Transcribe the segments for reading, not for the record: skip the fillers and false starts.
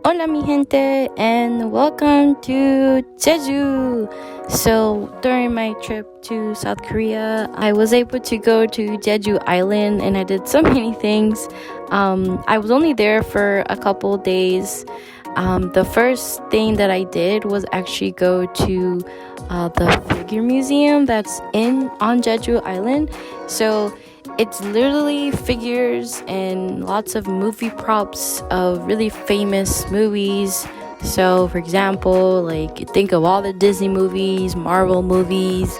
Hola mi gente and welcome to Jeju. So during my trip to South Korea, I was able to go to Jeju Island and I did so many things. I was only there for a couple days. The first thing that I did was actually go to the figure museum that's on Jeju Island. So it's literally figures and lots of movie props of really famous movies. So, for example, like think of all the Disney movies, Marvel movies,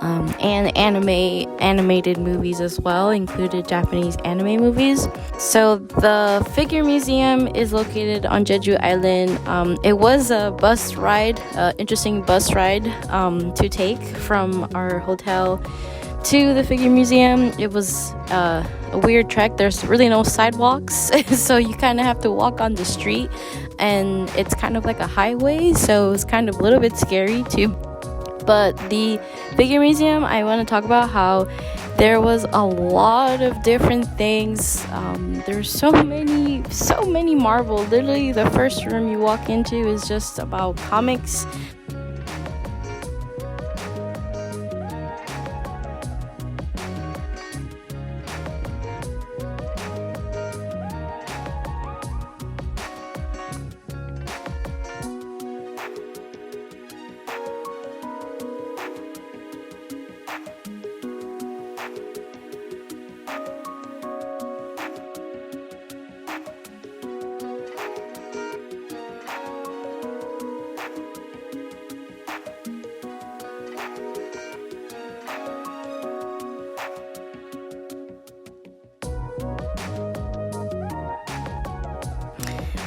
and animated movies as well, included Japanese anime movies. So the figure museum is located on Jeju Island. It was a bus ride, interesting bus ride to take from our hotel to the figure museum. It was a weird trek. There's really no sidewalks, so you kind of have to walk on the street, and it's kind of like a highway, so it's kind of a little bit scary too. But the figure museum, I want to talk about how there was a lot of different things. There's so many Marvel. Literally, the first room you walk into is just about comics.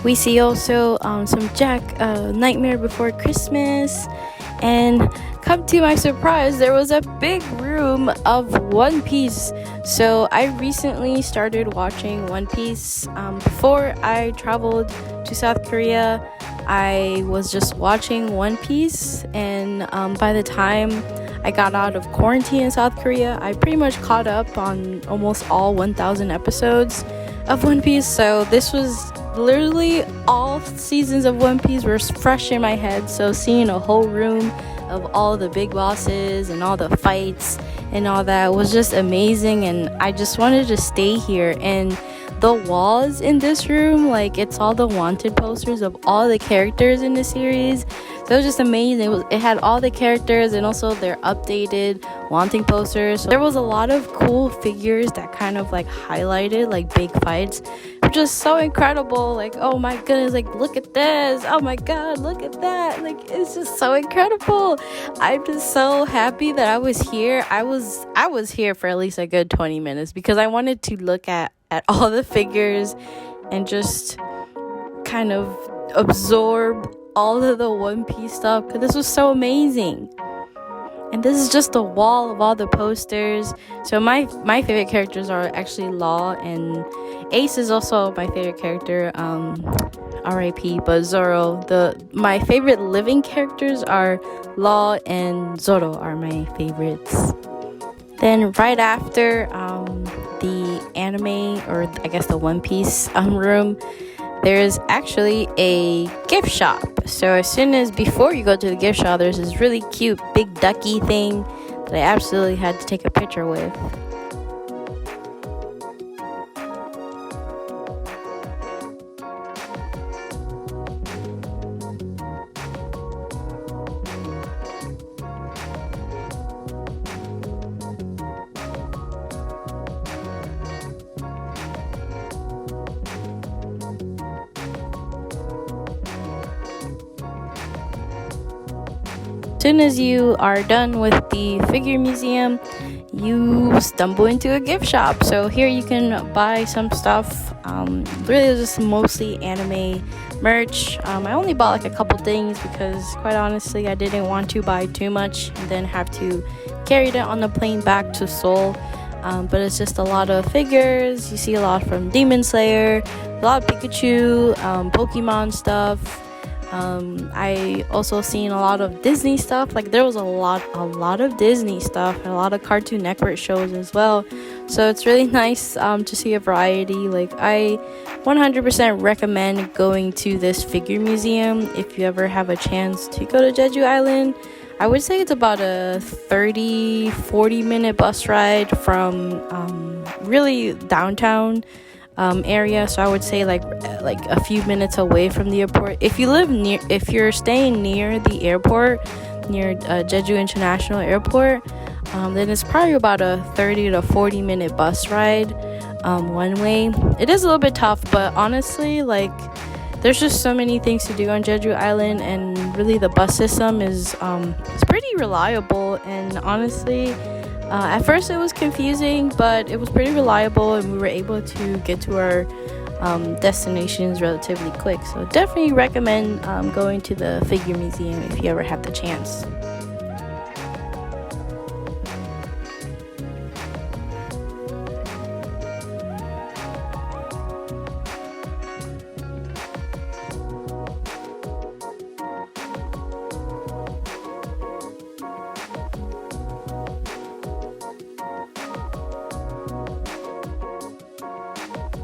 We see also some Jack, Nightmare Before Christmas, and come to my surprise, there was a big room of One Piece. So I recently started watching One Piece. Before I traveled to South Korea, I was just watching One Piece, and by the time I got out of quarantine in South Korea, I pretty much caught up on almost all 1,000 episodes of One Piece. So this was literally all seasons of One Piece were fresh in my head. So seeing a whole room of all the big bosses and all the fights and all that was just amazing, and I just wanted to stay here. And the walls in this room, like, it's all the wanted posters of all the characters in the series. So it was just amazing. It had all the characters and also their updated wanting posters. So there was a lot of cool figures that kind of like highlighted like big fights, which is so incredible. Like, oh my goodness, like, look at this. Oh my god, look at that. Like, it's just so incredible. I'm just so happy that I was here. I was here for at least a good 20 minutes because I wanted to look at all the figures and just kind of absorb all of the One Piece stuff, because this was so amazing. And this is just the wall of all the posters. So my favorite characters are actually Law, and Ace is also my favorite character, R.I.P. But Zoro, my favorite living characters are Law and Zoro are my favorites. Then right after the anime, or I guess the One Piece room, there's actually a gift shop. So before you go to the gift shop, there's this really cute big ducky thing that I absolutely had to take a picture with. As soon as you are done with the figure museum, you stumble into a gift shop. So here you can buy some stuff. Really just mostly anime merch. I only bought like a couple things because quite honestly I didn't want to buy too much and then have to carry it on the plane back to Seoul. But it's just a lot of figures. You see a lot from Demon Slayer, a lot of Pikachu, Pokemon stuff. I also seen a lot of Disney stuff. Like, there was a lot of Disney stuff and a lot of Cartoon Network shows as well. So it's really nice to see a variety. Like, I 100% recommend going to this figure museum if you ever have a chance to go to Jeju Island. I would say it's about a 30-40 minute bus ride from really downtown area. So I would say like a few minutes away from the airport. If you're staying near the airport, near Jeju International Airport, then it's probably about a 30 to 40 minute bus ride one way. It is a little bit tough, but honestly, like, there's just so many things to do on Jeju Island, and really the bus system is it's pretty reliable. And honestly, at first it was confusing, but it was pretty reliable, and we were able to get to our destinations relatively quick. So definitely recommend going to the figure museum if you ever have the chance.